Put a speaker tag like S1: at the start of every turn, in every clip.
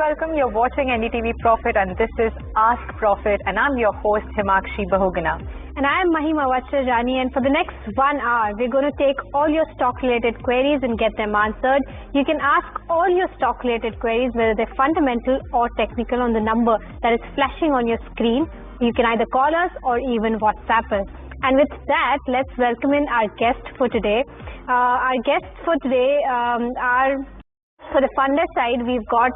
S1: welcome. You're watching NDTV Profit and this is Ask Profit and I'm your host Himakshi Bahugana.
S2: And I am Mahima Vachirani, and for the next 1 hour, we're going to take all your stock-related queries and get them answered. You can ask all your stock-related queries, whether they're fundamental or technical, on the number that is flashing on your screen. You can either call us or even WhatsApp us. And with that, let's welcome in our guest for today. Our guests for today are, for the funder side, we've got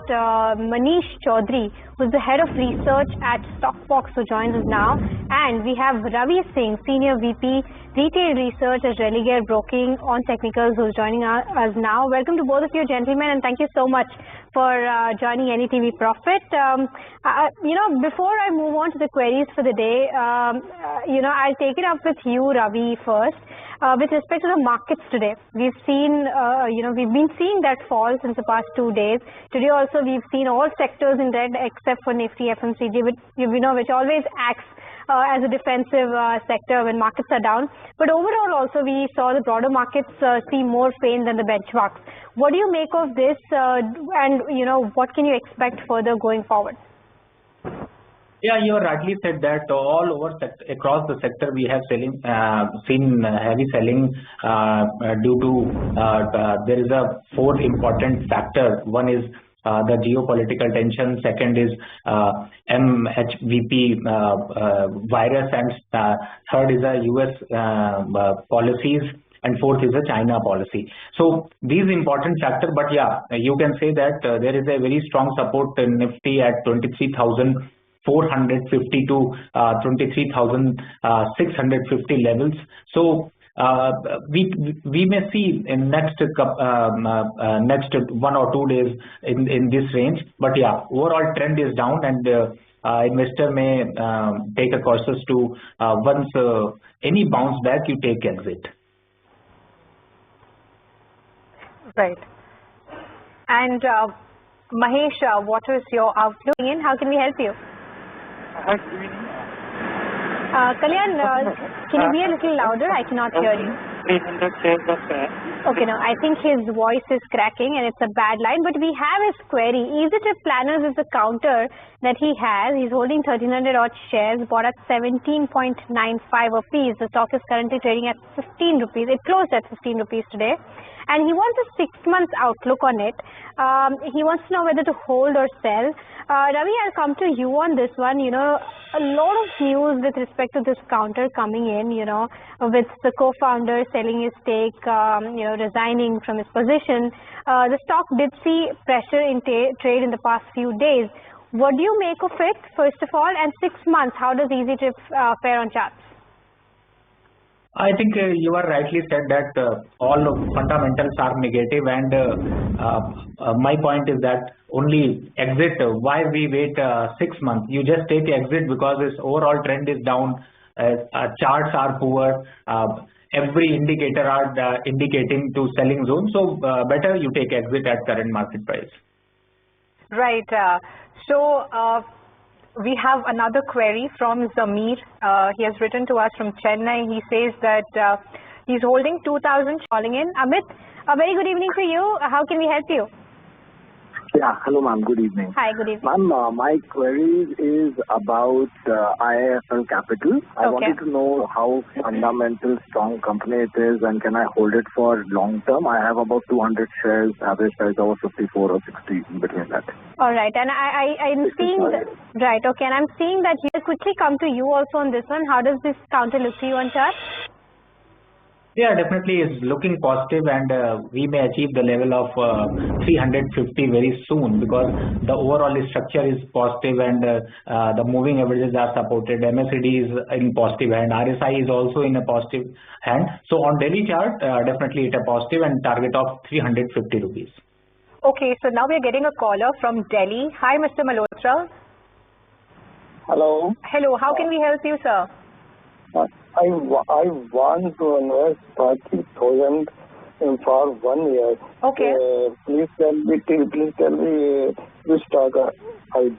S2: Manish Chaudhary, who's the head of research at Stockbox, who joins us now. And we have Ravi Singh, senior VP, retail research at Religare Broking on technicals, who's joining us now. Welcome to both of you, gentlemen, and thank you so much for joining NDTV Profit. Before I move on to the queries for the day, I'll take it up with you, Ravi, first. With respect to the markets today, we've seen, we've been seeing that fall since the past 2 days. Today also we've seen all sectors in red except for Nifty FMCG, which always acts as a defensive sector when markets are down. But overall also we saw the broader markets see more pain than the benchmarks. What do you make of this and what can you expect further going forward?
S3: Yeah, you rightly said that all over across the sector we have seen heavy selling due to there is a fourth important factor. One is the geopolitical tension, second is MHVP virus, and third is the US policies, and fourth is the China policy. So these important factors, but yeah, you can say that there is a very strong support in Nifty at 23,450 to 23,650 levels. So we may see in next 1 or 2 days in this range, but yeah, overall trend is down, and investor may take a cautious to once any bounce back, you take exit.
S1: Right. And Mahesh, what is your outlook in? How can we help you? Kalyan, can you be a little louder? I cannot hear you.
S4: 300 shares of
S1: Okay, no, I think his voice is cracking and it's a bad line, but we have his query. EasyTrip Planners is the counter that he has. He's holding 1300 odd shares, bought at 17.95 a piece. The stock is currently trading at 15 rupees. It closed at 15 rupees today. And he wants a 6 months outlook on it. He wants to know whether to hold or sell. Ravi, I'll come to you on this one. A lot of news with respect to this counter coming in, with the co-founder selling his stake, resigning from his position. The stock did see pressure in trade in the past few days. What do you make of it, first of all? And 6 months, how does EasyTrip fare on charts?
S3: I think you are rightly said that all fundamentals are negative, and my point is that only exit. Why we wait 6 months? You just take exit because this overall trend is down. Charts are poor. Every indicator are indicating to selling zone. So better you take exit at current market price.
S1: Right. We have another query from Zamir. He has written to us from Chennai. He says that he's holding 2,000 calling in. Amit, a very good evening to you. How can we help you?
S5: Yeah, hello ma'am, good evening.
S1: Hi, good evening.
S5: Ma'am, my query is about IIFL Capital. I wanted to know how fundamental strong company it is, and can I hold it for long term? I have about 200 shares, average price over 54 or 60, in between that.
S1: All right, and I'm seeing right, okay, and I'm seeing that he'll quickly come to you also on this one. How does this counter look to you on chart?
S3: Yeah, definitely is looking positive, and we may achieve the level of 350 very soon, because the overall structure is positive, and the moving averages are supported. MACD is in positive hand. RSI is also in a positive hand. So on daily chart, definitely it a positive and target of 350 rupees.
S1: Okay, so now we are getting a caller from Delhi. Hi, Mr. Malhotra.
S4: Hello.
S1: Hello, how can we help you, sir?
S4: I want to invest 30,000 for 1 year.
S1: Okay.
S4: Please tell me which stock I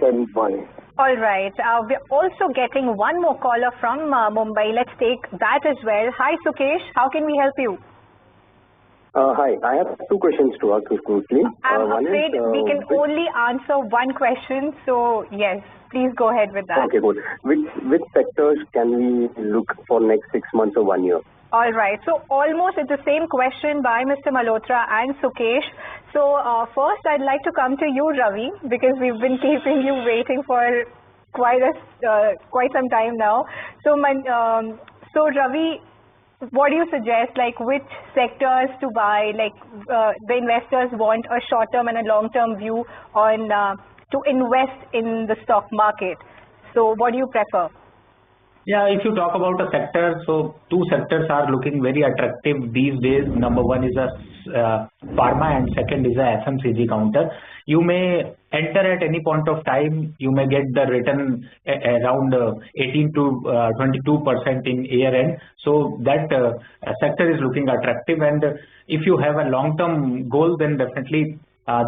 S4: can buy.
S1: All right. We're also getting one more caller from Mumbai. Let's take that as well. Hi, Sukesh. How can we help you?
S6: Hi, I have two questions to ask you quickly.
S2: I'm afraid we can only answer one question, so yes, please go ahead with that.
S6: Okay, good. Which sectors can we look for next 6 months or 1 year?
S2: All right, so almost it's the same question by Mr. Malhotra and Sukesh. So first I'd like to come to you, Ravi, because we've been keeping you waiting for quite some time now. So Ravi, what do you suggest, like which sectors to buy? Like the investors want a short-term and a long-term view on to invest in the stock market. So what do you prefer?
S3: Yeah, if you talk about a sector, so two sectors are looking very attractive these days. Number one is a pharma and second is a FMCG counter. You may enter at any point of time. You may get the return around 18 to 22% in year end. So that sector is looking attractive. And if you have a long-term goal, then definitely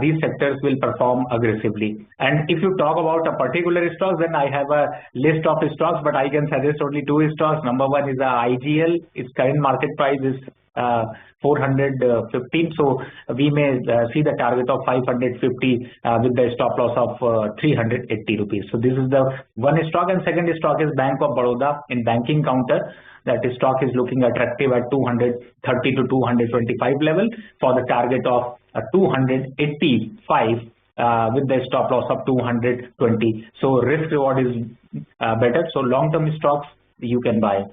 S3: these sectors will perform aggressively. And if you talk about a particular stock, then I have a list of stocks, but I can suggest only two stocks. Number one is IGL. Its current market price is 415. So we may see the target of 550 with the stop loss of 380 rupees. So this is the one stock. And second stock is Bank of Baroda in banking counter. That stock is looking attractive at 230 to 225 level for the target of 285 with the stop loss of 220. So risk reward is better. So long-term stocks you can buy.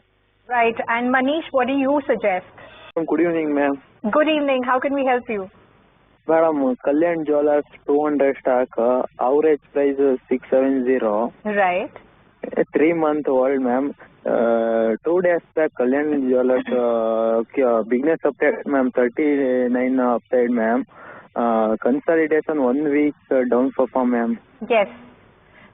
S2: Right. And Manish, what do you suggest?
S7: Good evening, ma'am.
S2: Good evening. How can we help you?
S7: Madam, Kalyan Jewellers 200 stock, average price 670.
S2: Right.
S7: 3 month old, ma'am. 2 days back, Kalyan Jewellers business update, ma'am, 39 update, ma'am. Consolidation 1 week down perform, ma'am.
S2: Yes,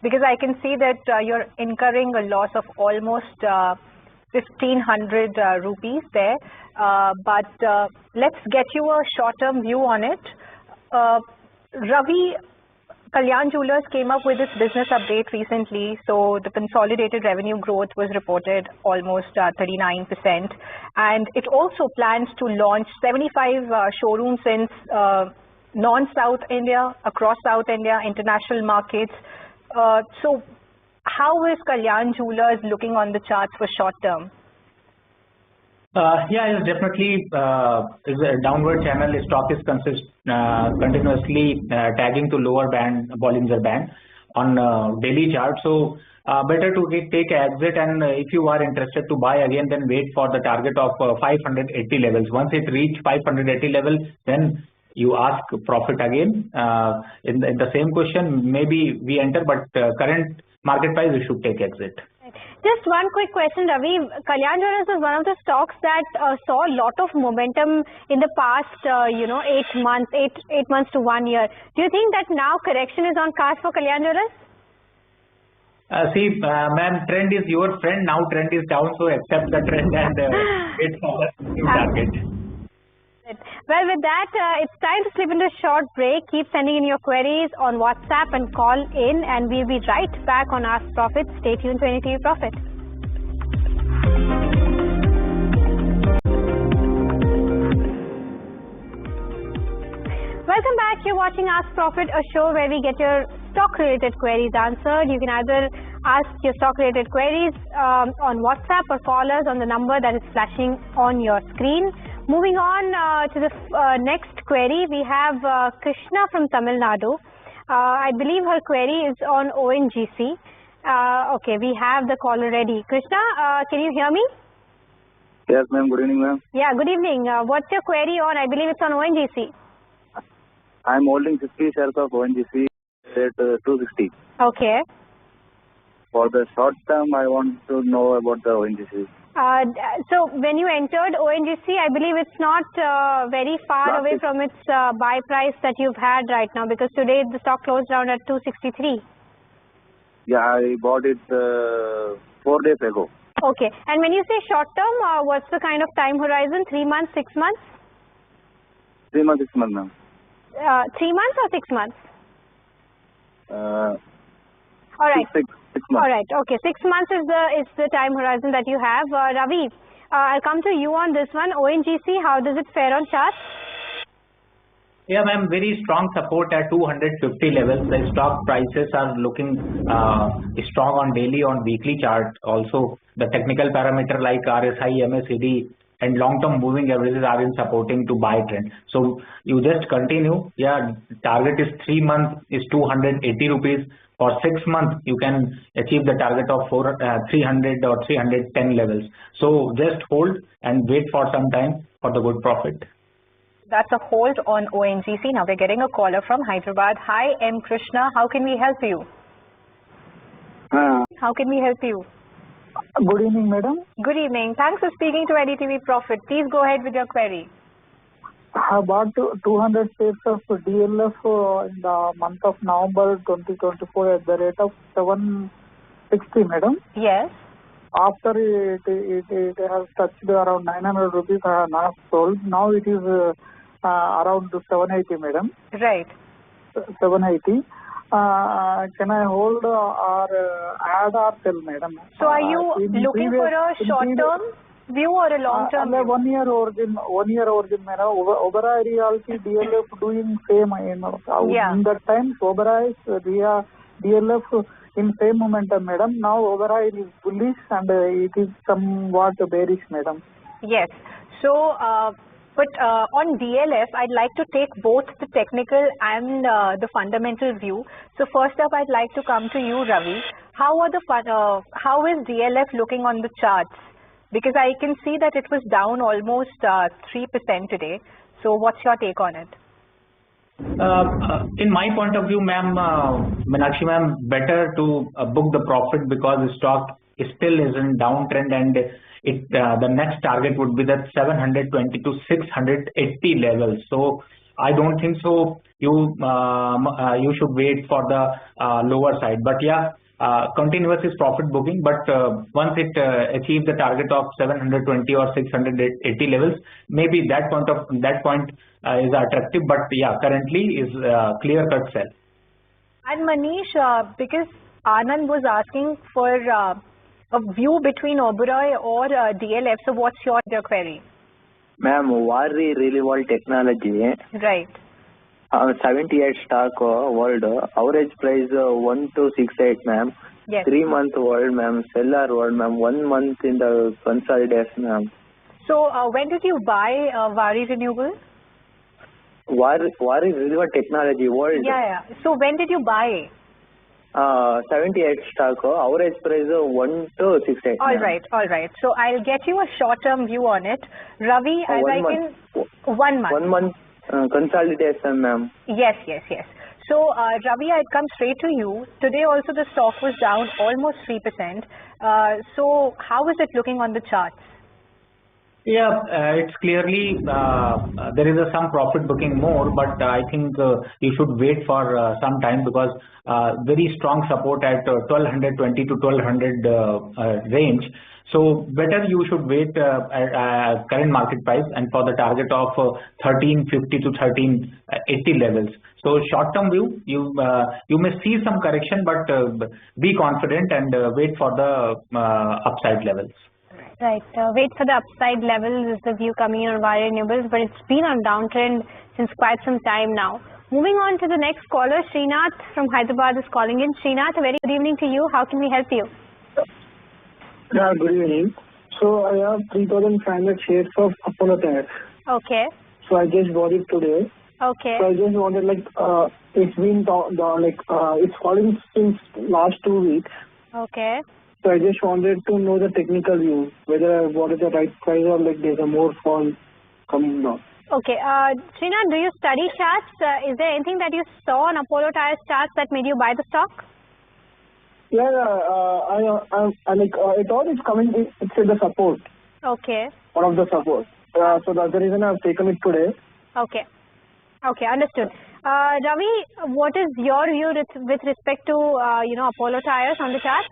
S2: because I can see that you're incurring a loss of almost 1,500 rupees there. But let's get you a short-term view on it. Ravi, Kalyan Jewellers came up with this business update recently, so the consolidated revenue growth was reported almost 39%, and it also plans to launch 75 showrooms in non-South India, across South India, international markets. So how is Kalyan Jewellers looking on the charts for short term?
S3: Yeah, it's definitely is a downward channel. Stock is continuously tagging to lower band, Bollinger Band on daily chart. So better to take an exit, and if you are interested to buy again, then wait for the target of 580 levels. Once it reach 580 level, then you ask profit again. In the same question, maybe we enter, but current market price, you should take exit.
S2: Just one quick question, Ravi. Kalyan Jewellers is one of the stocks that saw a lot of momentum in the past, 8 months to 1 year. Do you think that now correction is on cards for Kalyan Jewellers?
S3: Ma'am, trend is your friend. Now trend is down, so accept the trend and wait for the new target.
S2: Well, with that, it's time to slip into a short break. Keep sending in your queries on WhatsApp and call in, and we'll be right back on Ask Profit. Stay tuned to NDTV Profit. Welcome back. You're watching Ask Profit, a show where we get your stock-related queries answered. You can either ask your stock-related queries on WhatsApp or call us on the number that is flashing on your screen. Moving on to the next query, we have Krishna from Tamil Nadu. I believe her query is on ONGC. Okay, we have the caller ready. Krishna, can you hear me?
S7: Yes, ma'am. Good evening, ma'am.
S2: Yeah, good evening. What's your query on? I believe it's on ONGC.
S7: I'm holding 50 shares of ONGC at 260.
S2: Okay.
S7: For the short term, I want to know about the ONGC.
S2: So when you entered ONGC, I believe it's not very far away from its buy price that you've had right now, because today the stock closed down at 263.
S7: Yeah, I bought it 4 days ago.
S2: Okay. And when you say short term, what's the kind of time horizon? 3 months, 6 months?
S7: 3 months, 6 months, ma'am.
S2: 3 months or 6 months? All right.
S7: 6 months.
S2: All right. Okay. 6 months is the time horizon that you have. Ravi, I'll come to you on this one. ONGC, how does it fare on charts?
S3: Yeah, ma'am, very strong support at 250 levels. The stock prices are looking strong on daily, on weekly chart. Also, the technical parameter like RSI, MACD, and long-term moving averages are in supporting to buy trend. So you just continue. Yeah, target is 3 months is 280 rupees. For 6 months, you can achieve the target of 300 or 310 levels. So just hold and wait for some time for the good profit.
S2: That's a hold on ONGC. Now we're getting a caller from Hyderabad. Hi, M. Krishna. How can we help you? How can we help you?
S8: Good evening, madam.
S2: Good evening. Thanks for speaking to NDTV Profit. Please go ahead with your query.
S8: I bought 200 shares of DLF in the month of November 2024 at the rate of 760, madam.
S2: Yes.
S8: After it has touched around 900 rupees, I have not sold. Now it is around 780, madam.
S2: Right.
S8: 780. Can I hold or add or sell, madam?
S2: So are you looking for a short-term view or a long-term view?
S8: 1 year origin, madam. Oberoi Realty DLF doing same. In that time, Oberoi DLF in same momentum, madam. Now Oberoi is bullish and it is somewhat bearish, madam.
S2: Yes. So, but on DLF, I'd like to take both the technical and the fundamental view. So first up, I'd like to come to you, Ravi. How is DLF looking on the charts? Because I can see that it was down almost 3% today. So what's your take on it?
S3: In my point of view, ma'am, Meenakshi ma'am, better to book the profit because the stock still is in downtrend and the next target would be that 720 to 680 levels. So I don't think so. You should wait for the lower side. But yeah, continuous is profit booking. But once it achieves the target of 720 or 680 levels, maybe that point is attractive. But yeah, currently is clear cut sell.
S2: And Manish, because Anand was asking for a view between Oberoi or DLF. So what's your query?
S7: Ma'am, Ravi Religare technology.
S2: Right.
S7: 78 stock world. Average price 1268, ma'am.
S2: Yes.
S7: 3 month world, ma'am. Seller world, ma'am. 1 month in the consolidation, ma'am.
S2: So when did you buy Ravi Renewable?
S7: Ravi Religare technology world.
S2: Yeah. So when did you buy?
S7: 78 stock, average price 1268.
S2: All right. So I'll get you a short-term view on it. Ravi, 1 month.
S7: 1 month consolidation, ma'am.
S2: Yes. So Ravi, I'd come straight to you. Today also the stock was down almost 3%. So how is it looking on the charts?
S3: Yeah, it's clearly there is some profit booking more, but I think you should wait for some time because very strong support at 1220 to 1200 range. So better you should wait at current market price and for the target of 1350 to 1380 levels. So short term view, you may see some correction, but be confident and wait for the upside levels.
S1: Right. Wait for the upside levels is the view coming in on Ravi Renewables, but it's been on downtrend since quite some time now. Moving on to the next caller, Srinath from Hyderabad is calling in. Srinath, a very good evening to you. How can we help you?
S8: Yeah, good evening. So I have 3,500 shares of Apollo Tyres.
S1: Okay.
S8: So I just bought it today.
S1: Okay.
S8: So I just wanted it's been it's falling since last 2 weeks.
S1: Okay.
S8: So I just wanted to know the technical view, whether what is the right price or there's a more fall coming down.
S1: Okay. Srinath, do you study charts? Is there anything that you saw on Apollo Tyres charts that made you buy the stock?
S8: Yeah, I it all is coming. It's at the support.
S1: Okay.
S8: One of the support. So that's the reason I've taken it today.
S1: Okay. Understood. Ravi, what is your view with respect to Apollo Tyres on the charts?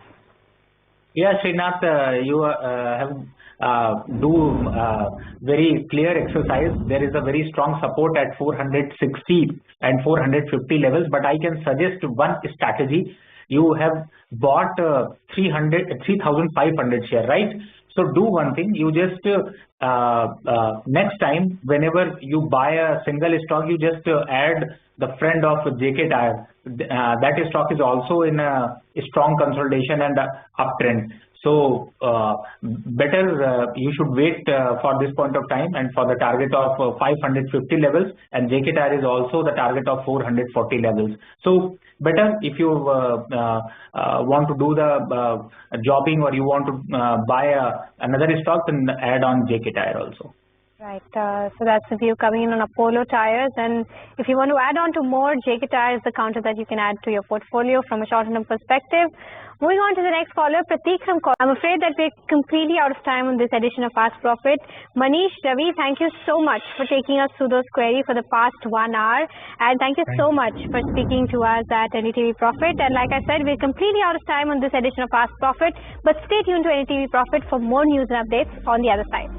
S3: Yeah, Srinath, you have very clear exercise. There is a very strong support at 460 and 450 levels, but I can suggest one strategy. You have bought 3,500 share, right? So do one thing, you just next time whenever you buy a single stock, you just add the friend of JK Tire. That stock is also in a strong consolidation and uptrend. So better you should wait for this point of time and for the target of 550 levels, and JK Tire is also the target of 440 levels. So better if you want to do the jobbing, or you want to buy another stock, then add on JK Tire also.
S2: Right, so that's the view coming in on Apollo Tires, and if you want to add on to more, JK Tire is the counter that you can add to your portfolio from a short-term perspective. Moving on to the next caller, Prateek from call. I'm afraid that we're completely out of time on this edition of Fast Profit. Manish, Ravi, thank you so much for taking us through those queries for the past 1 hour, and thank you so much for speaking to us at NDTV Profit. And like I said, we're completely out of time on this edition of Fast Profit, but stay tuned to NDTV Profit for more news and updates on the other side.